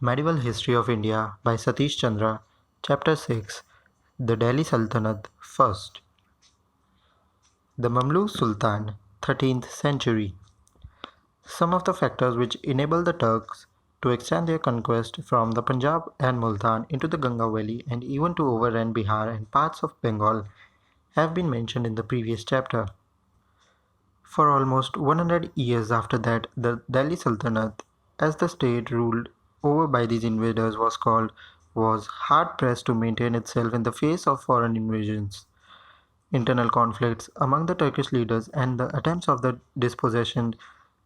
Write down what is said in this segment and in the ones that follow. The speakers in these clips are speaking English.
Medieval History of India by Satish Chandra, Chapter 6, The Delhi Sultanate First. The Mamluk Sultan, 13th century. Some of the factors which enabled the Turks to extend their conquest from the Punjab and Multan into the Ganga Valley and even to overrun Bihar and parts of Bengal have been mentioned in the previous chapter. For almost 100 years after that, the Delhi Sultanate, as the state ruled over by these invaders was hard-pressed to maintain itself in the face of foreign invasions. Internal conflicts among the Turkish leaders and the attempts of the dispossessioned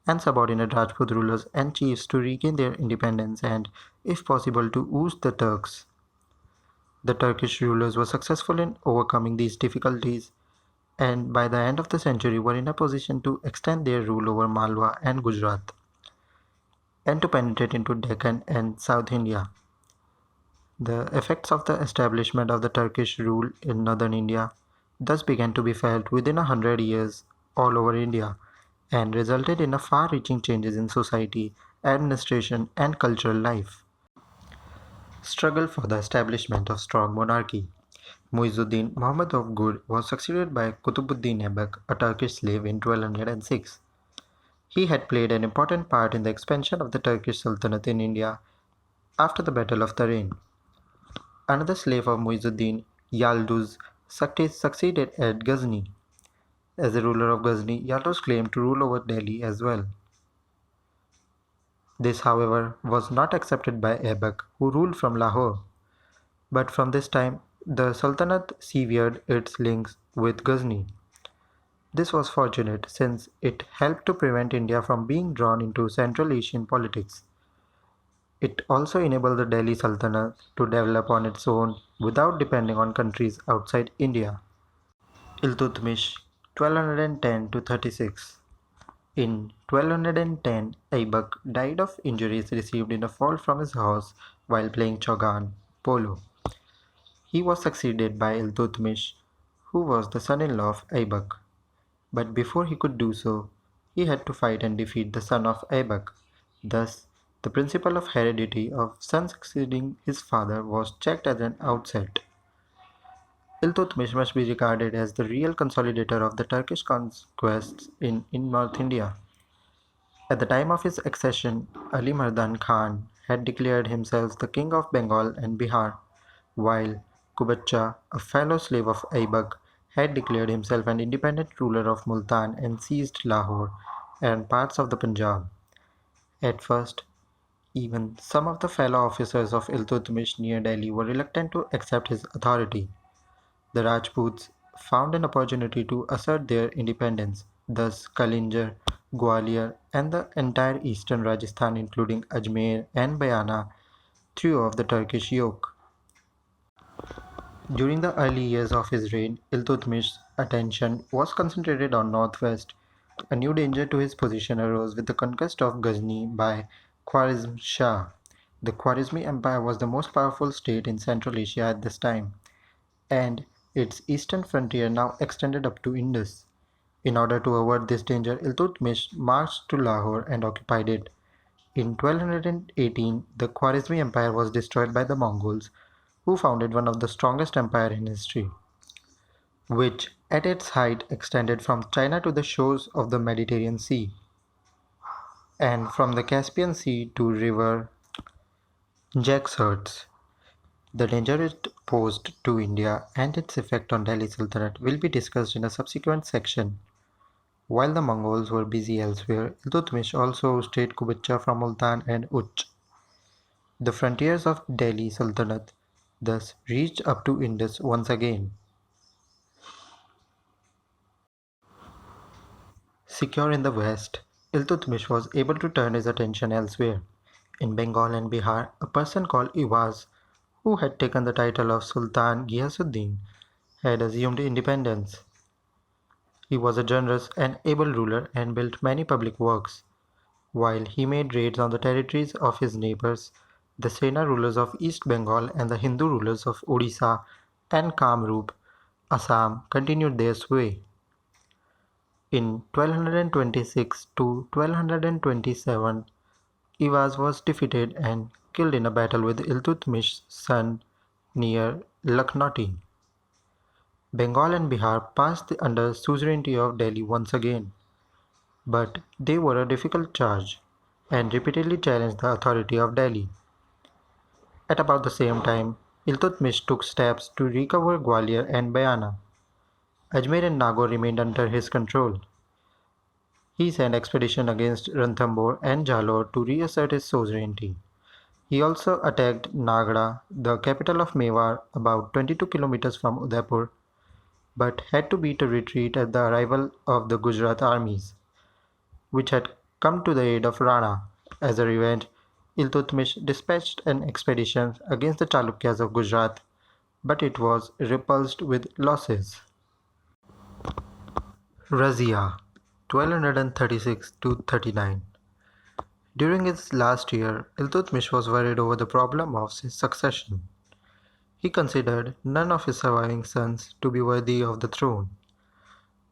and subordinate Rajput rulers and chiefs to regain their independence and, if possible, to oust the Turks. The Turkish rulers were successful in overcoming these difficulties and by the end of the century were in a position to extend their rule over Malwa and Gujarat and to penetrate into Deccan and South India. The effects of the establishment of the Turkish rule in northern India thus began to be felt within 100 years all over India and resulted in a far-reaching changes in society, administration and cultural life. Struggle for the establishment of strong monarchy. Muizzuddin Muhammad of Ghur was succeeded by Qutbuddin Aibak, a Turkish slave, in 1206. He had played an important part in the expansion of the Turkish Sultanate in India after the Battle of Tarin. Another slave of Muizzuddin, Yalduz, succeeded at Ghazni. As the ruler of Ghazni, Yalduz claimed to rule over Delhi as well. This, however, was not accepted by Aibak, who ruled from Lahore. But from this time, the Sultanate severed its links with Ghazni. This was fortunate since it helped to prevent India from being drawn into Central Asian politics. It also enabled the Delhi Sultanate to develop on its own without depending on countries outside India. Iltutmish, 1210 to 36. In 1210, Aibak died of injuries received in a fall from his horse while playing Chogan polo. He was succeeded by Iltutmish, who was the son-in-law of Aibak. But before he could do so, he had to fight and defeat the son of Aibak. Thus, the principle of heredity of son succeeding his father was checked at an outset. Iltutmish must be regarded as the real consolidator of the Turkish conquests in North India. At the time of his accession, Ali Mardan Khan had declared himself the king of Bengal and Bihar, while Kubacha, a fellow slave of Aibak, had declared himself an independent ruler of Multan and seized Lahore and parts of the Punjab. At first, even some of the fellow officers of Iltutmish near Delhi were reluctant to accept his authority. The Rajputs found an opportunity to assert their independence. Thus, Kalinjar, Gwalior, and the entire eastern Rajasthan, including Ajmer and Bayana, threw off the Turkish yoke. During the early years of his reign, Iltutmish's attention was concentrated on northwest. A new danger to his position arose with the conquest of Ghazni by Khwarizm Shah. The Khwarizmi Empire was the most powerful state in Central Asia at this time, and its eastern frontier now extended up to Indus. In order to avert this danger, Iltutmish marched to Lahore and occupied it. In 1218, the Khwarizmi Empire was destroyed by the Mongols, who founded one of the strongest empires in history, which at its height extended from China to the shores of the Mediterranean Sea, and from the Caspian Sea to river Jaxartes. The danger it posed to India and its effect on Delhi Sultanate will be discussed in a subsequent section. While the Mongols were busy elsewhere, Iltutmish also ousted Kubacha from Multan and Uch. The frontiers of Delhi Sultanate thus reached up to Indus once again. Secure in the west, Iltutmish was able to turn his attention elsewhere. In Bengal and Bihar, a person called Iwaz, who had taken the title of Sultan Ghiyasuddin, had assumed independence. He was a generous and able ruler and built many public works. While he made raids on the territories of his neighbors, the Sena rulers of East Bengal and the Hindu rulers of Odisha and Kamrup, Assam, continued their sway. In 1226 to 1227, Ivaz was defeated and killed in a battle with Iltutmish's son near Lucknow. Bengal and Bihar passed under suzerainty of Delhi once again, but they were a difficult charge and repeatedly challenged the authority of Delhi. At about the same time, Iltutmish took steps to recover Gwalior and Bayana. Ajmer and Nagaur remained under his control. He sent expeditions against Ranthambore and Jalore to reassert his suzerainty. He also attacked Nagda, the capital of Mewar, about 22 kilometers from Udaipur, but had to beat a retreat at the arrival of the Gujarat armies, which had come to the aid of Rana. As a revenge, Iltutmish dispatched an expedition against the Chalukyas of Gujarat, but it was repulsed with losses. Razia 1236 to 39. During his last year, Iltutmish was worried over the problem of his succession. He considered none of his surviving sons to be worthy of the throne.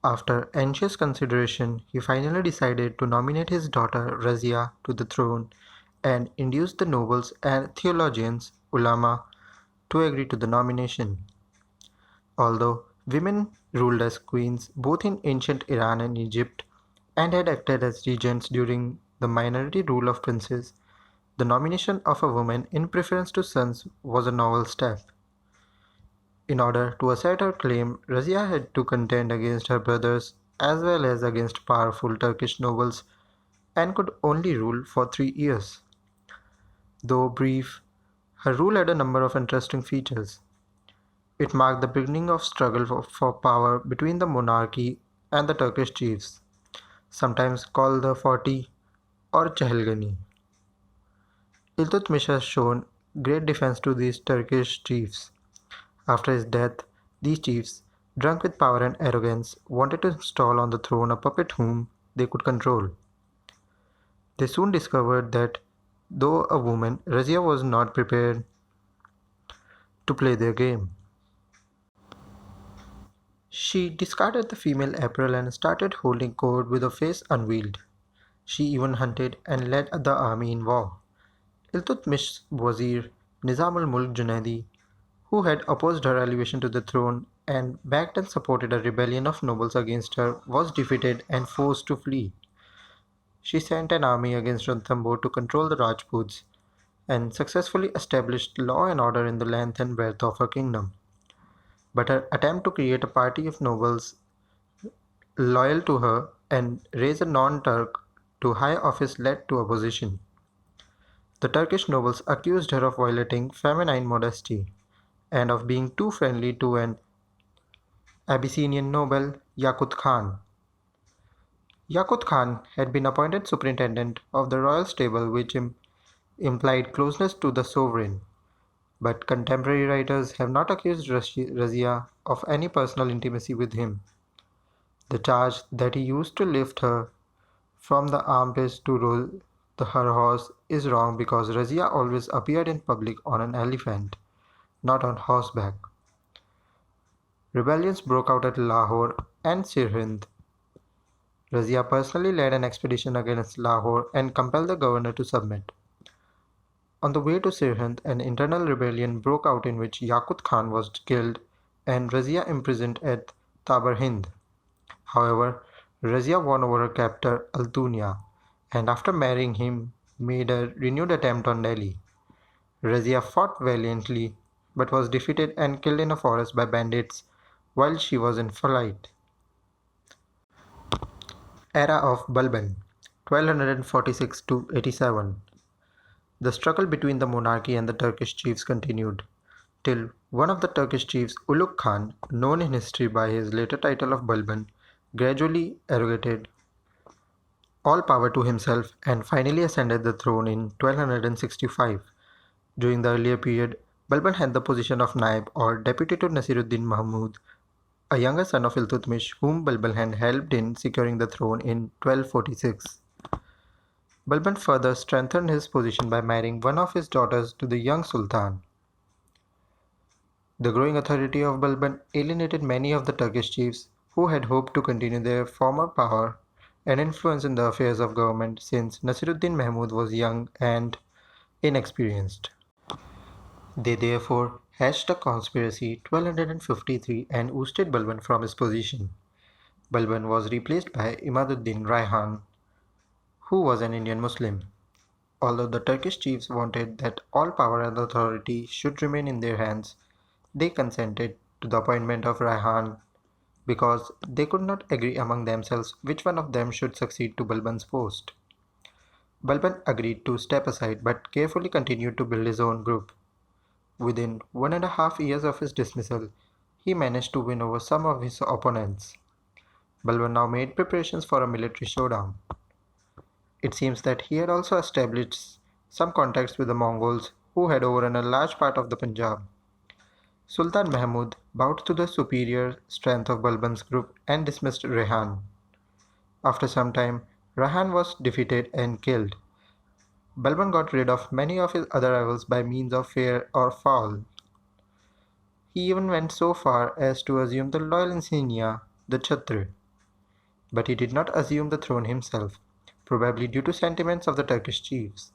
After anxious consideration, he finally decided to nominate his daughter Razia to the throne and induced the nobles and theologians, ulama, to agree to the nomination. Although women ruled as queens both in ancient Iran and Egypt and had acted as regents during the minority rule of princes, the nomination of a woman in preference to sons was a novel step. In order to assert her claim, Razia had to contend against her brothers as well as against powerful Turkish nobles and could only rule for 3 years. Though brief, her rule had a number of interesting features. It marked the beginning of struggle for power between the monarchy and the Turkish chiefs, sometimes called the Forty or Chehelgani. Iltutmish has shown great defense to these Turkish chiefs. After his death, these chiefs, drunk with power and arrogance, wanted to install on the throne a puppet whom they could control. They soon discovered that, though a woman, Razia was not prepared to play their game. She discarded the female apparel and started holding court with a face unveiled. She even hunted and led the army in war. Iltutmish's wazir, Nizam al-Mulk Junaidi, who had opposed her elevation to the throne and backed and supported a rebellion of nobles against her, was defeated and forced to flee. She sent an army against Ranthambore to control the Rajputs and successfully established law and order in the length and breadth of her kingdom. But her attempt to create a party of nobles loyal to her and raise a non-Turk to high office led to opposition. The Turkish nobles accused her of violating feminine modesty and of being too friendly to an Abyssinian noble, Yakut Khan. Yakut Khan had been appointed superintendent of the royal stable, which implied closeness to the sovereign. But contemporary writers have not accused Razia of any personal intimacy with him. The charge that he used to lift her from the armpits to her horse is wrong because Razia always appeared in public on an elephant, not on horseback. Rebellions broke out at Lahore and Sirhind. Razia personally led an expedition against Lahore and compelled the governor to submit. On the way to Sirhind, an internal rebellion broke out in which Yakut Khan was killed and Razia imprisoned at Tabarhind. However, Razia won over her captor Altunia and after marrying him made a renewed attempt on Delhi. Razia fought valiantly but was defeated and killed in a forest by bandits while she was in flight. Era of Balban 1246 to 87. The struggle between the monarchy and the Turkish chiefs continued, till one of the Turkish chiefs, Ulugh Khan, known in history by his later title of Balban, gradually arrogated all power to himself and finally ascended the throne in 1265. During the earlier period, Balban had the position of Naib or deputy to Nasiruddin Mahmud, a younger son of Iltutmish, whom Balban had helped in securing the throne in 1246. Balban further strengthened his position by marrying one of his daughters to the young Sultan. The growing authority of Balban alienated many of the Turkish chiefs who had hoped to continue their former power and influence in the affairs of government since Nasiruddin Mahmud was young and inexperienced. They therefore hatched a conspiracy 1253 and ousted Balban from his position. Balban was replaced by Imaduddin Raihan, who was an Indian Muslim. Although the Turkish chiefs wanted that all power and authority should remain in their hands, they consented to the appointment of Raihan because they could not agree among themselves which one of them should succeed to Balban's post. Balban agreed to step aside but carefully continued to build his own group. Within 1.5 years of his dismissal, he managed to win over some of his opponents. Balban now made preparations for a military showdown. It seems that he had also established some contacts with the Mongols who had overrun a large part of the Punjab. Sultan Mahmud bowed to the superior strength of Balban's group and dismissed Rehan. After some time, Rehan was defeated and killed. Balban got rid of many of his other rivals by means of fair or foul. He even went so far as to assume the royal insignia, the Chhatr. But he did not assume the throne himself, probably due to sentiments of the Turkish chiefs.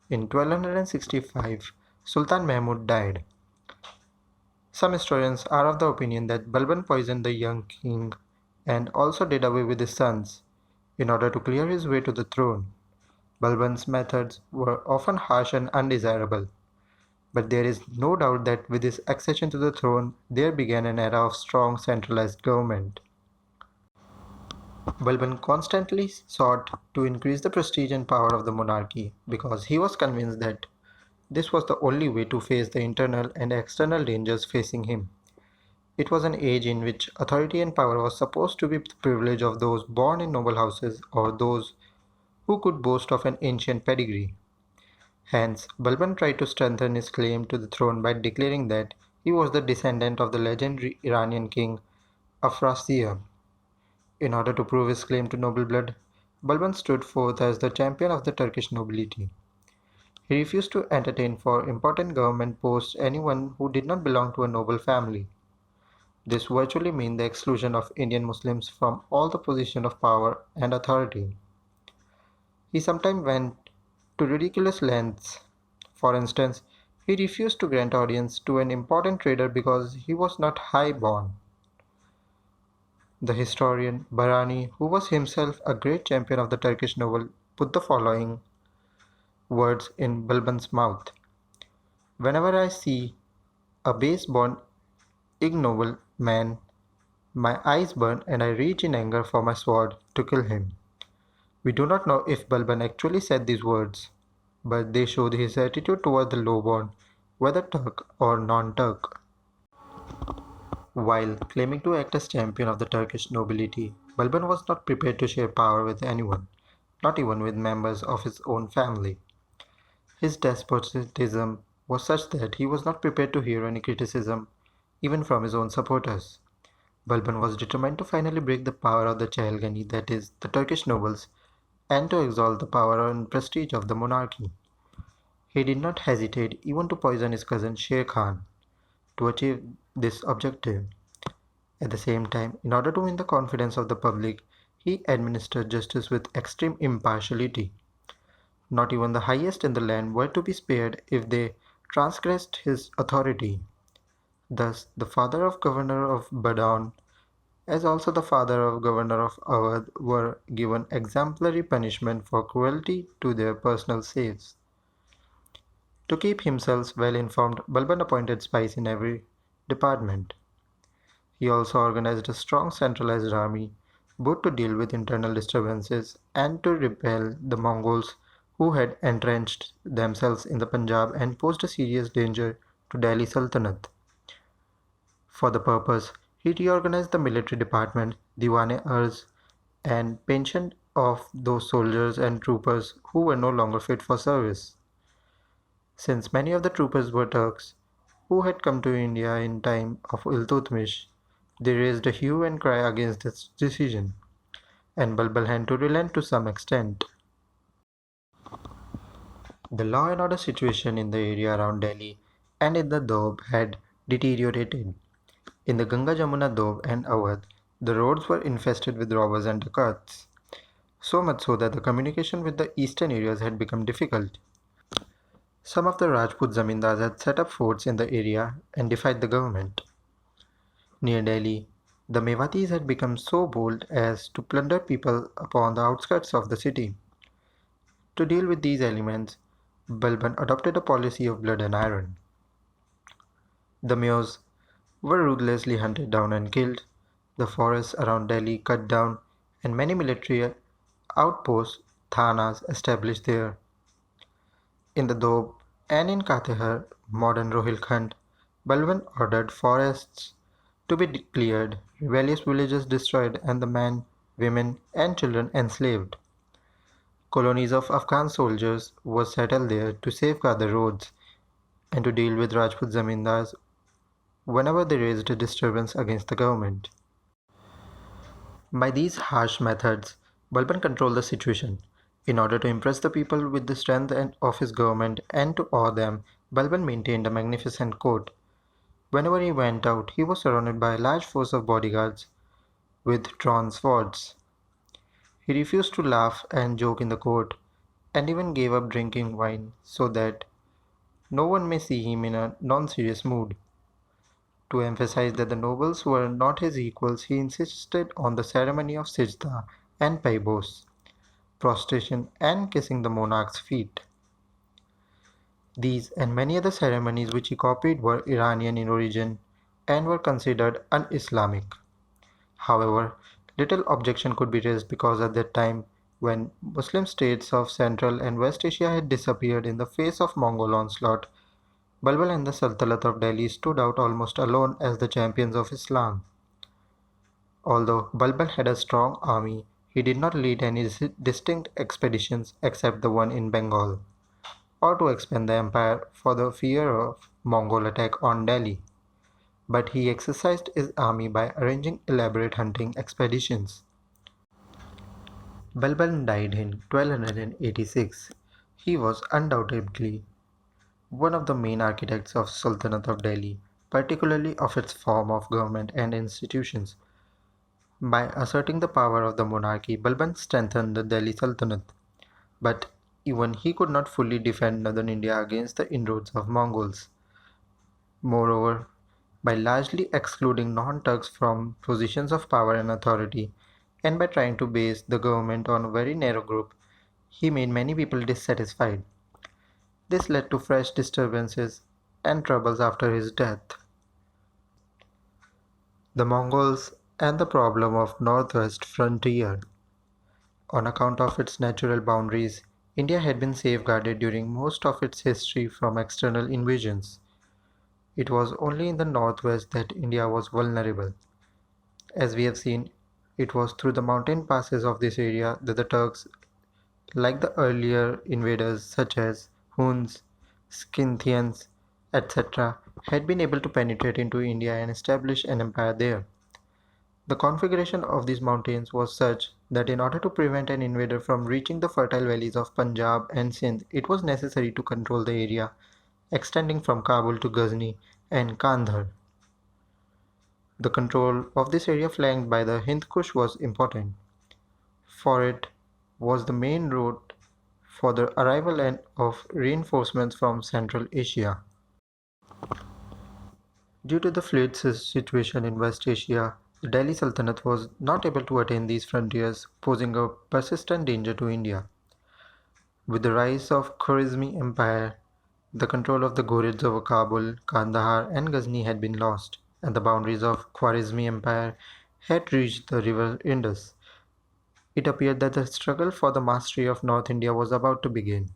In 1265, Sultan Mahmud died. Some historians are of the opinion that Balban poisoned the young king and also did away with his sons in order to clear his way to the throne. Balban's methods were often harsh and undesirable, but there is no doubt that with his accession to the throne, there began an era of strong centralized government. Balban constantly sought to increase the prestige and power of the monarchy because he was convinced that this was the only way to face the internal and external dangers facing him. It was an age in which authority and power was supposed to be the privilege of those born in noble houses or those who could boast of an ancient pedigree. Hence, Balban tried to strengthen his claim to the throne by declaring that he was the descendant of the legendary Iranian king Afrasiab. In order to prove his claim to noble blood, Balban stood forth as the champion of the Turkish nobility. He refused to entertain for important government posts anyone who did not belong to a noble family. This virtually meant the exclusion of Indian Muslims from all the positions of power and authority. He sometimes went to ridiculous lengths. For instance, he refused to grant audience to an important trader because he was not high born. The historian Barani, who was himself a great champion of the Turkish noble, put the following words in Balban's mouth: "Whenever I see a base-born, ignoble man, my eyes burn and I reach in anger for my sword to kill him." We do not know if Balban actually said these words, but they show his attitude toward the lowborn, whether Turk or non-Turk. While claiming to act as champion of the Turkish nobility, Balban was not prepared to share power with anyone, not even with members of his own family. His despotism was such that he was not prepared to hear any criticism, even from his own supporters. Balban was determined to finally break the power of the Çahelgani, that is, the Turkish nobles, and to exalt the power and prestige of the monarchy. He did not hesitate even to poison his cousin Sher Khan to achieve this objective. At the same time, in order to win the confidence of the public, he administered justice with extreme impartiality. Not even the highest in the land were to be spared if they transgressed his authority. Thus, the father of governor of Badaun, as also the father of governor of Awadh, were given exemplary punishment for cruelty to their personal slaves. To keep himself well informed, Balban appointed spies in every department. He also organized a strong centralized army, both to deal with internal disturbances and to repel the Mongols who had entrenched themselves in the Punjab and posed a serious danger to Delhi Sultanate. For the purpose, he reorganized the military department, Diwan-e-Arz, and pensioned off those soldiers and troopers who were no longer fit for service. Since many of the troopers were Turks who had come to India in time of Iltutmish, they raised a hue and cry against this decision, and Balban had to relent to some extent. The law and order situation in the area around Delhi and in the Doab had deteriorated. In the Ganga Jamuna Doab and Awadh, the roads were infested with robbers and dacoits, so much so that the communication with the eastern areas had become difficult. Some of the Rajput zamindars had set up forts in the area and defied the government. Near Delhi, the Mewatis had become so bold as to plunder people upon the outskirts of the city. To deal with these elements, Balban adopted a policy of blood and iron. The Meos were ruthlessly hunted down and killed, the forests around Delhi cut down, and many military outposts, thanas, established there. In the Doab and in Katehar, modern Rohilkhand, Balban ordered forests to be cleared, rebellious villages destroyed, and the men, women, and children enslaved. Colonies of Afghan soldiers were settled there to safeguard the roads and to deal with Rajput zamindars whenever they raised a disturbance against the government. By these harsh methods, Balban controlled the situation. In order to impress the people with the strength of his government and to awe them, Balban maintained a magnificent court. Whenever he went out, he was surrounded by a large force of bodyguards with drawn swords. He refused to laugh and joke in the court, and even gave up drinking wine so that no one may see him in a non-serious mood. To emphasize that the nobles were not his equals, he insisted on the ceremony of Sijda and Paibos, prostration and kissing the monarch's feet. These and many other ceremonies which he copied were Iranian in origin and were considered un-Islamic. However, little objection could be raised because at that time, when Muslim states of Central and West Asia had disappeared in the face of Mongol onslaught, Balbal and the Sultanate of Delhi stood out almost alone as the champions of Islam. Although Balban had a strong army, he did not lead any distinct expeditions except the one in Bengal, or to expand the empire for the fear of Mongol attack on Delhi. But he exercised his army by arranging elaborate hunting expeditions. Balban died in 1286. He was undoubtedly one of the main architects of Sultanate of Delhi, particularly of its form of government and institutions. By asserting the power of the monarchy, Balban strengthened the Delhi Sultanate, but even he could not fully defend northern India against the inroads of Mongols. Moreover, by largely excluding non-Turks from positions of power and authority, and by trying to base the government on a very narrow group, he made many people dissatisfied. This led to fresh disturbances and troubles after his death. The Mongols and the problem of northwest frontier. On account of its natural boundaries, India had been safeguarded during most of its history from external invasions. It was only in the northwest that India was vulnerable. As we have seen, it was through the mountain passes of this area that the Turks, like the earlier invaders such as Huns, Scythians, etc., had been able to penetrate into India and establish an empire there. The configuration of these mountains was such that in order to prevent an invader from reaching the fertile valleys of Punjab and Sindh, it was necessary to control the area extending from Kabul to Ghazni and Kandahar. The control of this area flanked by the Hind Kush was important, for it was the main route for the arrival of reinforcements from Central Asia. Due to the fluid situation in West Asia, the Delhi Sultanate was not able to attain these frontiers, posing a persistent danger to India. With the rise of Khwarezmi Empire, the control of the Ghurids over Kabul, Kandahar, and Ghazni had been lost, and the boundaries of Khwarezmi Empire had reached the river Indus. It appeared that the struggle for the mastery of North India was about to begin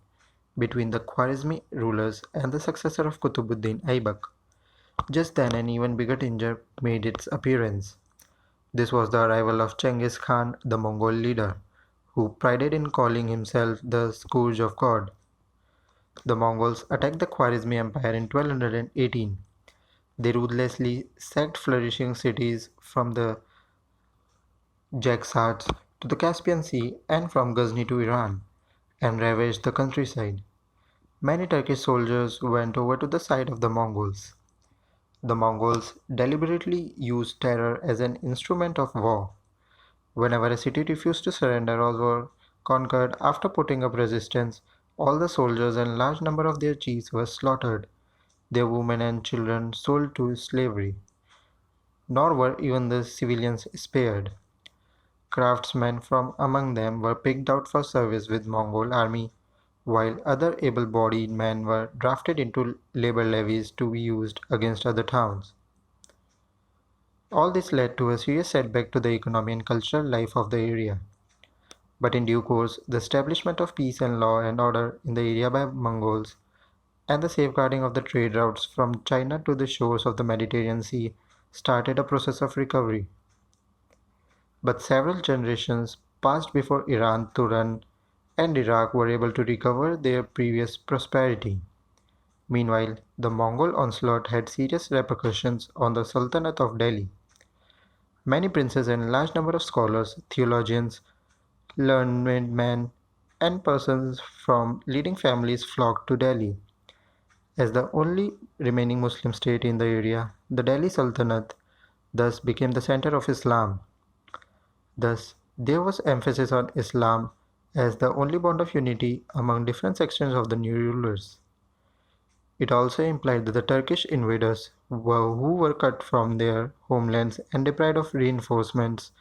between the Khwarezmi rulers and the successor of Qutbuddin Aibak. Just then, an even bigger danger made its appearance. This was the arrival of Genghis Khan, the Mongol leader, who prided in calling himself the Scourge of God. The Mongols attacked the Khwarezmi Empire in 1218. They ruthlessly sacked flourishing cities from the Jaxarts to the Caspian Sea and from Ghazni to Iran, and ravaged the countryside. Many Turkish soldiers went over to the side of the Mongols. The Mongols deliberately used terror as an instrument of war. Whenever a city refused to surrender or were conquered after putting up resistance, All the soldiers and large number of their chiefs were slaughtered, their women and children sold to slavery. Nor were even the civilians spared. Craftsmen from among them were picked out for service with Mongol army, while other able-bodied men were drafted into labor levies to be used against other towns. All this led to a serious setback to the economy and cultural life of the area. But in due course, the establishment of peace and law and order in the area by Mongols and the safeguarding of the trade routes from China to the shores of the Mediterranean Sea started a process of recovery. But several generations passed before Iran, Turan, and Iraq were able to recover their previous prosperity. Meanwhile, the Mongol onslaught had serious repercussions on the Sultanate of Delhi. Many princes and a large number of scholars, theologians, learned men, and persons from leading families flocked to Delhi. As the only remaining Muslim state in the area, the Delhi Sultanate thus became the center of Islam. Thus, there was emphasis on Islam as the only bond of unity among different sections of the new rulers. It also implied that the Turkish invaders who were cut from their homelands and deprived of reinforcements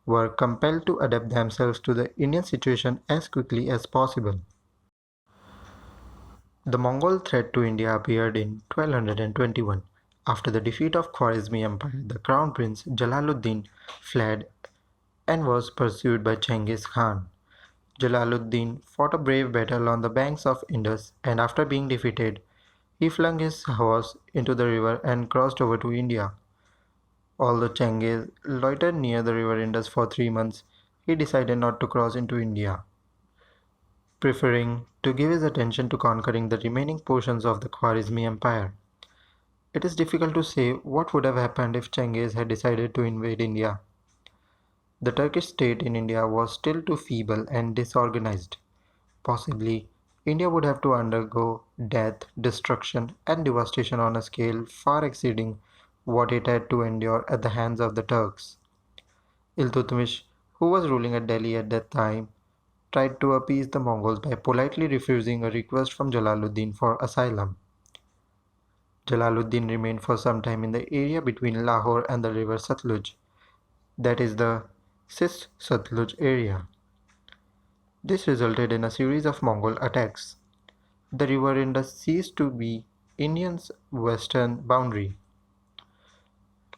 were compelled to adapt themselves to the Indian situation as quickly as possible. The Mongol threat to India appeared in 1221. After the defeat of Khwarezmi Empire, the crown prince Jalaluddin fled and was pursued by Genghis Khan. Jalaluddin fought a brave battle on the banks of Indus, and after being defeated, he flung his horse into the river and crossed over to India. Although Genghis loitered near the river Indus for 3 months, he decided not to cross into India, preferring to give his attention to conquering the remaining portions of the Khwarezmi Empire. It is difficult to say what would have happened if Genghis had decided to invade India. The Turkish state in India was still too feeble and disorganized. Possibly, India would have to undergo death, destruction, and devastation on a scale far exceeding what it had to endure at the hands of the Turks. Iltutmish, who was ruling at Delhi at that time, tried to appease the Mongols by politely refusing a request from Jalaluddin for asylum. Jalaluddin remained for some time in the area between Lahore and the river Satluj, that is the Sis-Satluj area. This resulted in a series of Mongol attacks. The river Indus ceased to be India's western boundary.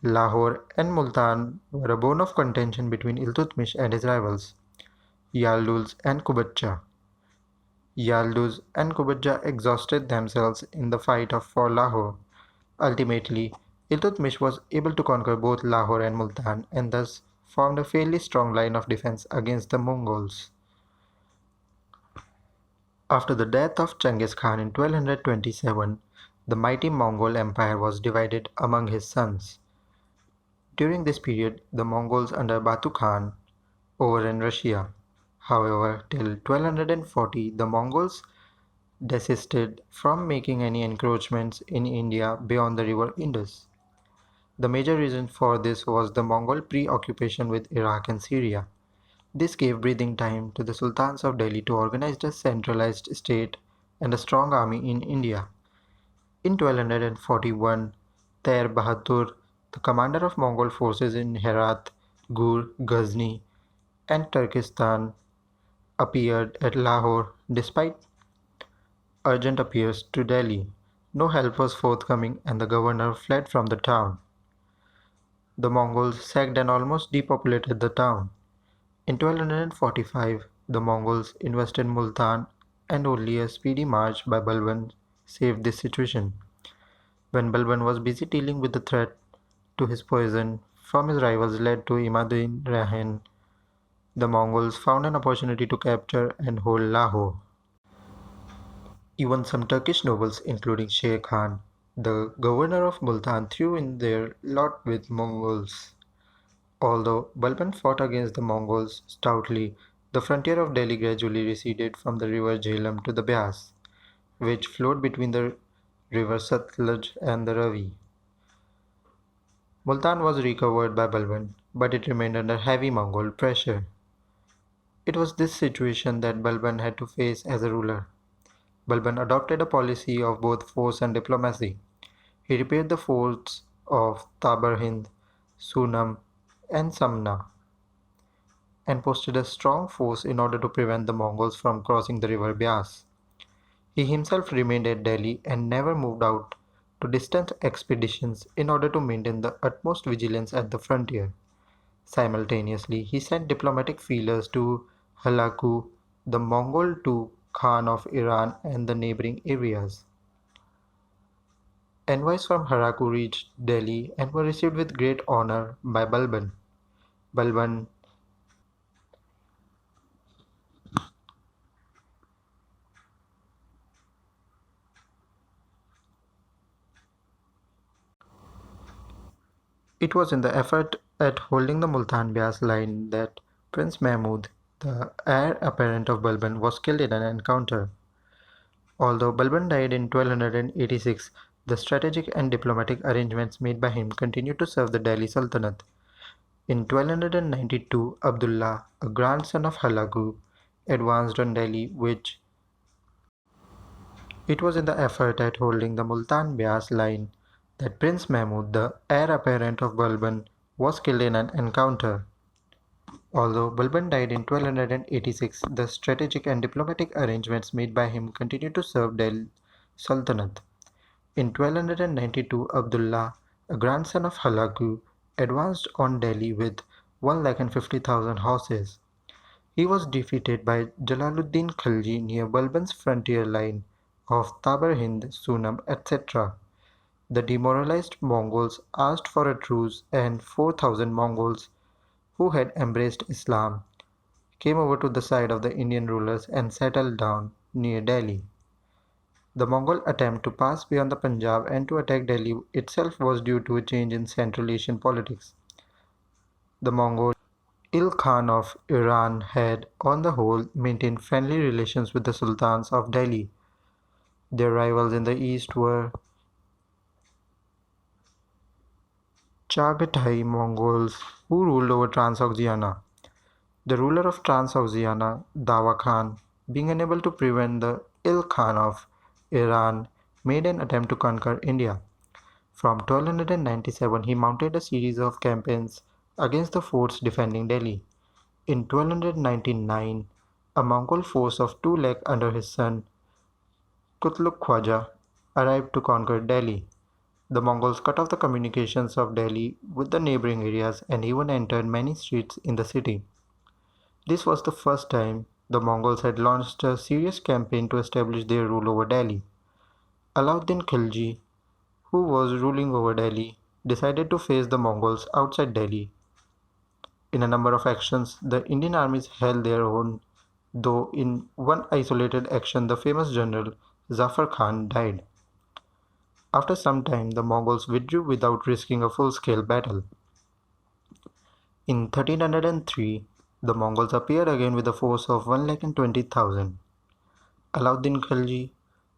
Lahore and Multan were a bone of contention between Iltutmish and his rivals, Yalduls and Kubatcha. Yalduz and Kubatcha exhausted themselves in the fight for Lahore. Ultimately, Iltutmish was able to conquer both Lahore and Multan and thus formed a fairly strong line of defense against the Mongols. After the death of Genghis Khan in 1227, the mighty Mongol Empire was divided among his sons. During this period, the Mongols under Batu Khan overran Russia. However, till 1240, the Mongols desisted from making any encroachments in India beyond the river Indus. The major reason for this was the Mongol preoccupation with Iraq and Syria. This gave breathing time to the sultans of Delhi to organize a centralized state and a strong army in India. In 1241, Tair Bahadur, the commander of Mongol forces in Herat, Gur, Ghazni, and Turkestan, appeared at Lahore. Despite urgent appeals to Delhi, no help was forthcoming and the governor fled from the town. The Mongols sacked and almost depopulated the town. In 1245, the Mongols invested Multan and only a speedy march by Balban saved this situation. When Balban was busy dealing with the threat to his poison from his rivals led to Imaduddin Rahin, the Mongols found an opportunity to capture and hold Lahore. Even some Turkish nobles, including Sher Khan, the governor of Multan, threw in their lot with Mongols. Although Balban fought against the Mongols stoutly, the frontier of Delhi gradually receded from the river Jhelum to the Beas, which flowed between the river Satluj and the Ravi. Multan was recovered by Balban, but it remained under heavy Mongol pressure. It was this situation that Balban had to face as a ruler. Balban adopted a policy of both force and diplomacy. He repaired the forts of Tabarhind, Sunam, and Samna, and posted a strong force in order to prevent the Mongols from crossing the river Byas. He himself remained at Delhi and never moved out to distant expeditions in order to maintain the utmost vigilance at the frontier. Simultaneously, he sent diplomatic feelers to Halaku, the Mongol to Khan of Iran and the neighboring areas. Envoys from Haraku reached Delhi and were received with great honor by Balban. Balban It was in the effort at holding the Multan-Byas line that Prince Mahmud, the heir apparent of Balban, was killed in an encounter. Although Balban died in 1286, the strategic and diplomatic arrangements made by him continued to serve the Delhi Sultanate. In 1292, Abdullah, a grandson of Halagu, advanced on Delhi, which it was in the effort at holding the Multan-Byas line that Prince Mahmud, the heir apparent of Balban, was killed in an encounter. Although Balban died in 1286, the strategic and diplomatic arrangements made by him continued to serve Delhi Sultanate. In 1292, Abdullah, a grandson of Halagu, advanced on Delhi with 150,000 horses. He was defeated by Jalaluddin Khalji near Balban's frontier line of Tabarhind, Sunam, etc. The demoralized Mongols asked for a truce, and 4,000 Mongols who had embraced Islam came over to the side of the Indian rulers and settled down near Delhi. The Mongol attempt to pass beyond the Punjab and to attack Delhi itself was due to a change in Central Asian politics. The Mongols Il Khan of Iran had, on the whole, maintained friendly relations with the sultans of Delhi. Their rivals in the east were Chagatai Mongols, who ruled over Transoxiana. The ruler of Transoxiana, Dawa Khan, being unable to prevent the Il Khan of Iran, made an attempt to conquer India. From 1297 he mounted a series of campaigns against the forts defending Delhi. In 1299 a Mongol force of 2 lakh under his son Kutluk Khwaja arrived to conquer Delhi. The Mongols cut off the communications of Delhi with the neighboring areas and even entered many streets in the city. This was the first time the Mongols had launched a serious campaign to establish their rule over Delhi. Alauddin Khilji, who was ruling over Delhi, decided to face the Mongols outside Delhi. In a number of actions, the Indian armies held their own, though in one isolated action the famous general Zafar Khan died. After some time, the Mongols withdrew without risking a full-scale battle. In 1303, the Mongols appeared again with a force of 120,000. Alauddin Khilji,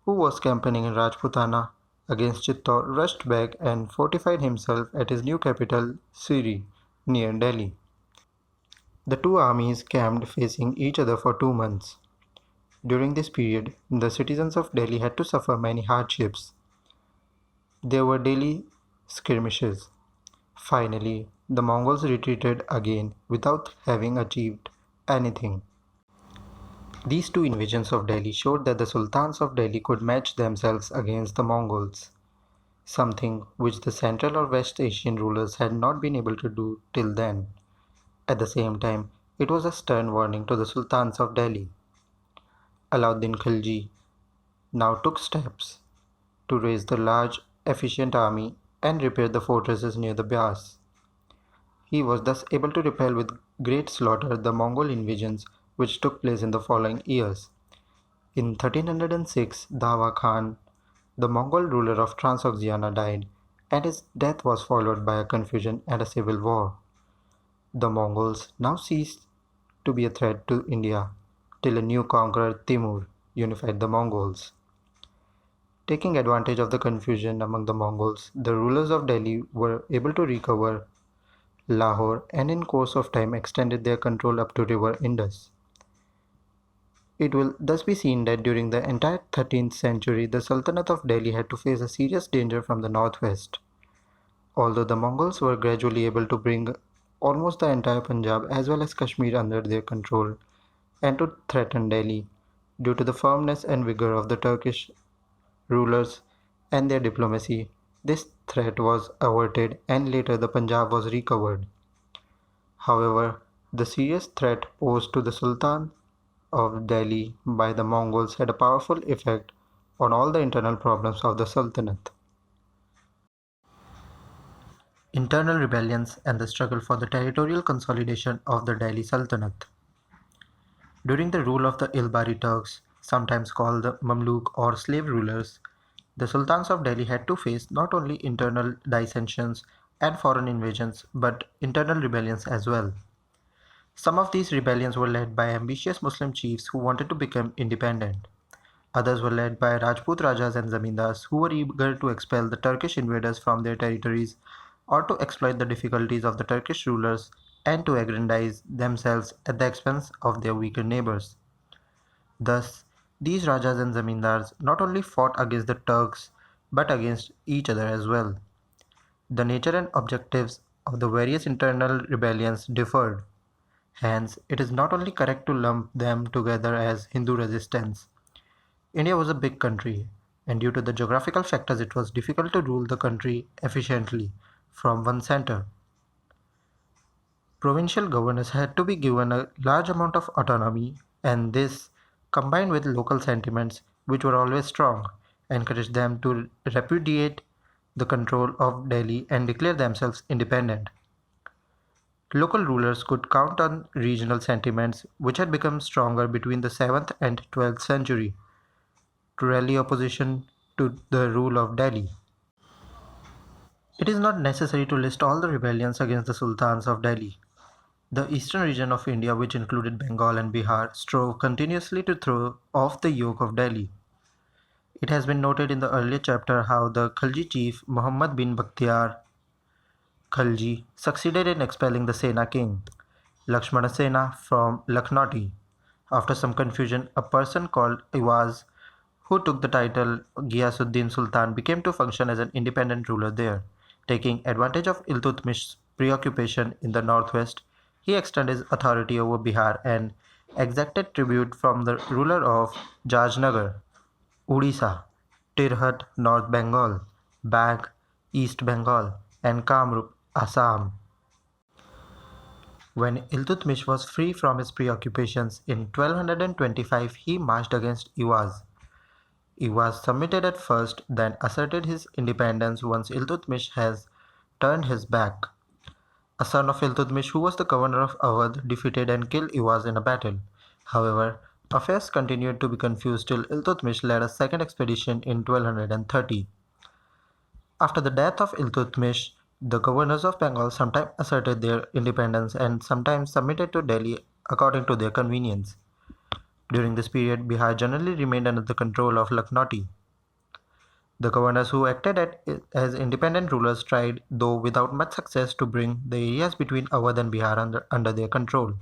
who was campaigning in Rajputana against Chittor, rushed back and fortified himself at his new capital, Siri, near Delhi. The two armies camped facing each other for 2 months. During this period, the citizens of Delhi had to suffer many hardships. There were daily skirmishes. Finally, the Mongols retreated again without having achieved anything. These two invasions of Delhi showed that the sultans of Delhi could match themselves against the Mongols, something which the Central or West Asian rulers had not been able to do till then. At the same time, it was a stern warning to the sultans of Delhi. Alauddin Khilji now took steps to raise the large, efficient army and repair the fortresses near the Byas. He was thus able to repel with great slaughter the Mongol invasions which took place in the following years. In 1306, Dawa Khan, the Mongol ruler of Transoxiana, died, and his death was followed by a confusion and a civil war. The Mongols now ceased to be a threat to India till a new conqueror, Timur, unified the Mongols. Taking advantage of the confusion among the Mongols, the rulers of Delhi were able to recover Lahore and in course of time extended their control up to river Indus. It will thus be seen that during the entire 13th century, the Sultanate of Delhi had to face a serious danger from the northwest. Although the Mongols were gradually able to bring almost the entire Punjab as well as Kashmir under their control and to threaten Delhi, due to the firmness and vigor of the Turkish rulers and their diplomacy, this threat was averted and later the Punjab was recovered. However, the serious threat posed to the Sultan of Delhi by the Mongols had a powerful effect on all the internal problems of the Sultanate. Internal rebellions and the struggle for the territorial consolidation of the Delhi Sultanate. During the rule of the Ilbari Turks, sometimes called the Mamluk or slave rulers, the sultans of Delhi had to face not only internal dissensions and foreign invasions but internal rebellions as well. Some of these rebellions were led by ambitious Muslim chiefs who wanted to become independent. Others were led by Rajput Rajas and Zamindars who were eager to expel the Turkish invaders from their territories or to exploit the difficulties of the Turkish rulers and to aggrandize themselves at the expense of their weaker neighbors. Thus, these Rajas and Zamindars not only fought against the Turks but against each other as well. The nature and objectives of the various internal rebellions differed. Hence, it is not only correct to lump them together as Hindu resistance. India was a big country, and due to the geographical factors, it was difficult to rule the country efficiently from one center. Provincial governors had to be given a large amount of autonomy, and this, combined with local sentiments, which were always strong, encouraged them to repudiate the control of Delhi and declare themselves independent. Local rulers could count on regional sentiments, which had become stronger between the 7th and 12th century, to rally opposition to the rule of Delhi. It is not necessary to list all the rebellions against the sultans of Delhi. The eastern region of India, which included Bengal and Bihar, strove continuously to throw off the yoke of Delhi. It has been noted in the earlier chapter how the Khalji chief Muhammad bin Bakhtiar Khalji succeeded in expelling the Sena king, Lakshmana Sena, from Lucknow. After some confusion, a person called Iwaz, who took the title Ghiyasuddin Sultan, became to function as an independent ruler there. Taking advantage of Iltutmish's preoccupation in the northwest, he extended his authority over Bihar and exacted tribute from the ruler of Jajnagar, Odisha, Tirhat, North Bengal, Bag, East Bengal, and Kamrup, Assam. When Iltutmish was free from his preoccupations in 1225, he marched against Iwaz. Iwaz submitted at first, then asserted his independence once Iltutmish has turned his back. A son of Iltutmish, who was the governor of Awadh, defeated and killed Iwaz in a battle. However, affairs continued to be confused till Iltutmish led a second expedition in 1230. After the death of Iltutmish, the governors of Bengal sometimes asserted their independence and sometimes submitted to Delhi according to their convenience. During this period, Bihar generally remained under the control of Lucknow. The governors who acted as independent rulers tried, though without much success, to bring the areas between Awadh and Bihar under their control.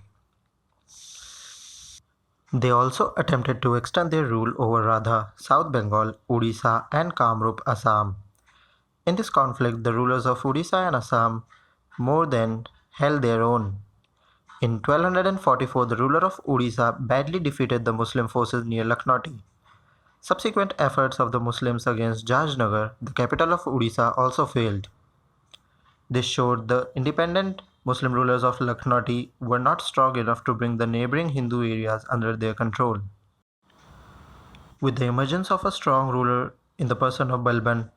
They also attempted to extend their rule over Radha, South Bengal, Odisha, and Kamrup, Assam. In this conflict, the rulers of Odisha and Assam more than held their own. In 1244, the ruler of Odisha badly defeated the Muslim forces near Lucknow. Subsequent efforts of the Muslims against Jajnagar, the capital of Odisha, also failed. This showed the independent Muslim rulers of Lucknow were not strong enough to bring the neighboring Hindu areas under their control. With the emergence of a strong ruler in the person of Balban,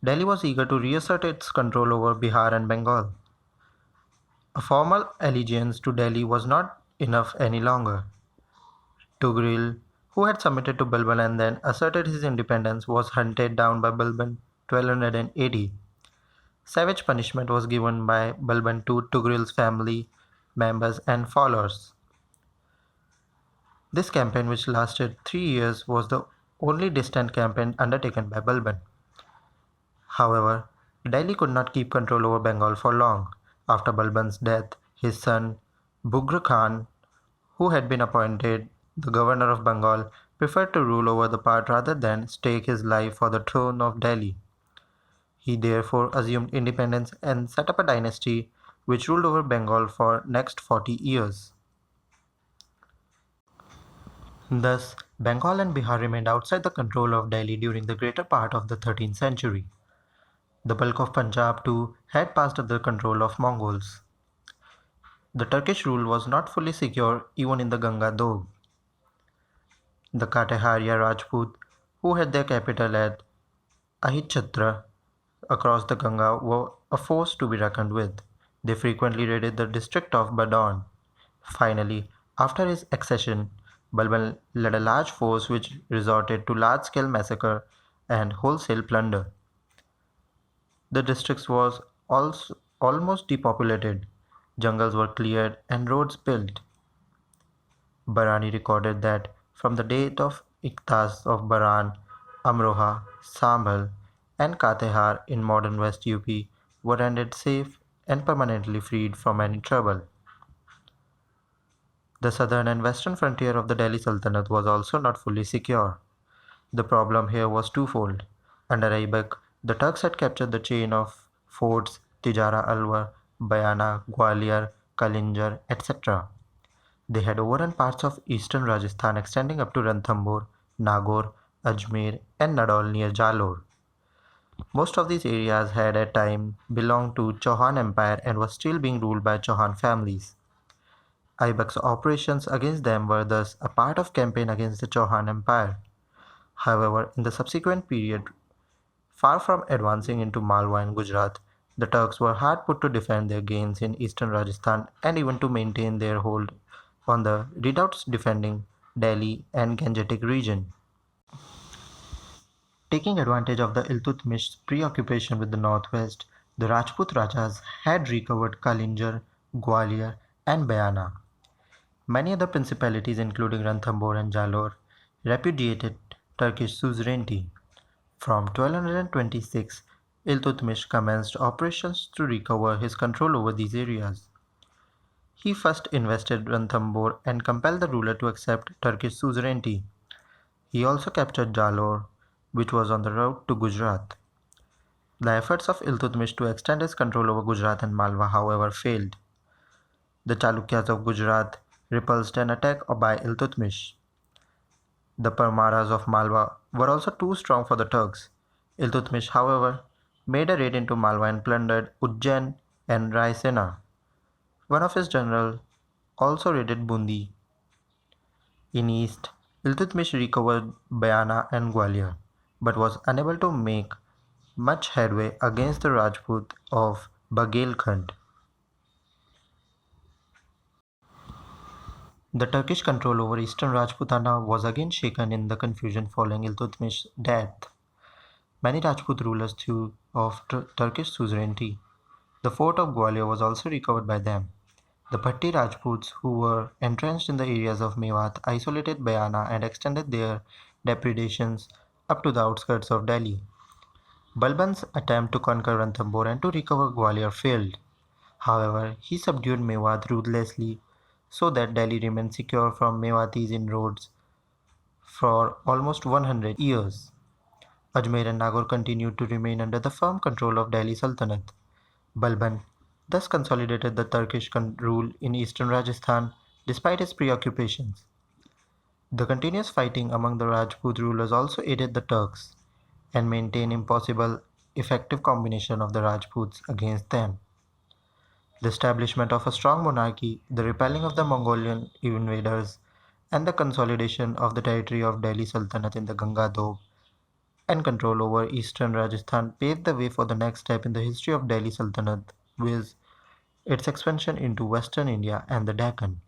Delhi was eager to reassert its control over Bihar and Bengal. A formal allegiance to Delhi was not enough any longer. Tughril, who had submitted to Balban and then asserted his independence, was hunted down by Balban 1280. Savage punishment was given by Balban to Tughril's family members and followers. This campaign, which lasted 3 years, was the only distant campaign undertaken by Balban. However, Delhi could not keep control over Bengal for long. After Balban's death, his son Bughra Khan, who had been appointed The governor of Bengal preferred to rule over the part rather than stake his life for the throne of Delhi. He therefore assumed independence and set up a dynasty which ruled over Bengal for next 40 years. Thus, Bengal and Bihar remained outside the control of Delhi during the greater part of the 13th century. The bulk of Punjab too had passed under the control of Mongols. The Turkish rule was not fully secure even in the Ganga Dog. The Katehariya Rajput, who had their capital at Ahitchatra across the Ganga, were a force to be reckoned with. They frequently raided the district of Badon. Finally, after his accession, Balban led a large force which resorted to large-scale massacre and wholesale plunder. The district was also almost depopulated, jungles were cleared and roads built. Barani recorded that from the date of Iktas of Baran, Amroha, Sambhal, and Katehar in modern West UP were rendered safe and permanently freed from any trouble. The southern and western frontier of the Delhi Sultanate was also not fully secure. The problem here was twofold. Under Aibak, the Turks had captured the chain of forts Tijara Alwar, Bayana, Gwalior, Kalinjar, etc. They had overrun parts of eastern Rajasthan extending up to Ranthambore, Nagaur, Ajmer, and Nadol near Jalore. Most of these areas had at time belonged to Chauhan Empire and were still being ruled by Chauhan families. Aibak's operations against them were thus a part of campaign against the Chauhan Empire. However, in the subsequent period, far from advancing into Malwa and Gujarat, the Turks were hard put to defend their gains in eastern Rajasthan and even to maintain their hold on the redoubts defending Delhi and Gangetic region. Taking advantage of the Iltutmish's preoccupation with the northwest, the Rajput Rajas had recovered Kalinjar, Gwalior, and Bayana. Many other principalities, including Ranthambore and Jalore, repudiated Turkish suzerainty. From 1226, Iltutmish commenced operations to recover his control over these areas. He first invested Ranthambore and compelled the ruler to accept Turkish suzerainty. He also captured Jalore, which was on the route to Gujarat. The efforts of Iltutmish to extend his control over Gujarat and Malwa, however, failed. The Chalukyas of Gujarat repulsed an attack by Iltutmish. The Parmaras of Malwa were also too strong for the Turks. Iltutmish, however, made a raid into Malwa and plundered Ujjain and Raisena. One of his generals also raided Bundi. In east, Iltutmish recovered Bayana and Gwalior, but was unable to make much headway against the Rajput of Baghelkhand. The Turkish control over eastern Rajputana was again shaken in the confusion following Iltutmish's death. Many Rajput rulers threw off Turkish suzerainty. The fort of Gwalior was also recovered by them. The Bhatti Rajputs, who were entrenched in the areas of Mewat, isolated Bayana and extended their depredations up to the outskirts of Delhi. Balban's attempt to conquer Ranthambore and to recover Gwalior failed. However, he subdued Mewat ruthlessly so that Delhi remained secure from Mewatis inroads for almost 100 years. Ajmer and Nagaur continued to remain under the firm control of Delhi Sultanate. Balban thus consolidated the Turkish rule in eastern Rajasthan despite his preoccupations. The continuous fighting among the Rajput rulers also aided the Turks and maintained impossible effective combination of the Rajputs against them. The establishment of a strong monarchy, the repelling of the Mongolian invaders, and the consolidation of the territory of Delhi Sultanate in the Ganga Doab and control over eastern Rajasthan paved the way for the next step in the history of Delhi Sultanate, with its expansion into western India and the Deccan.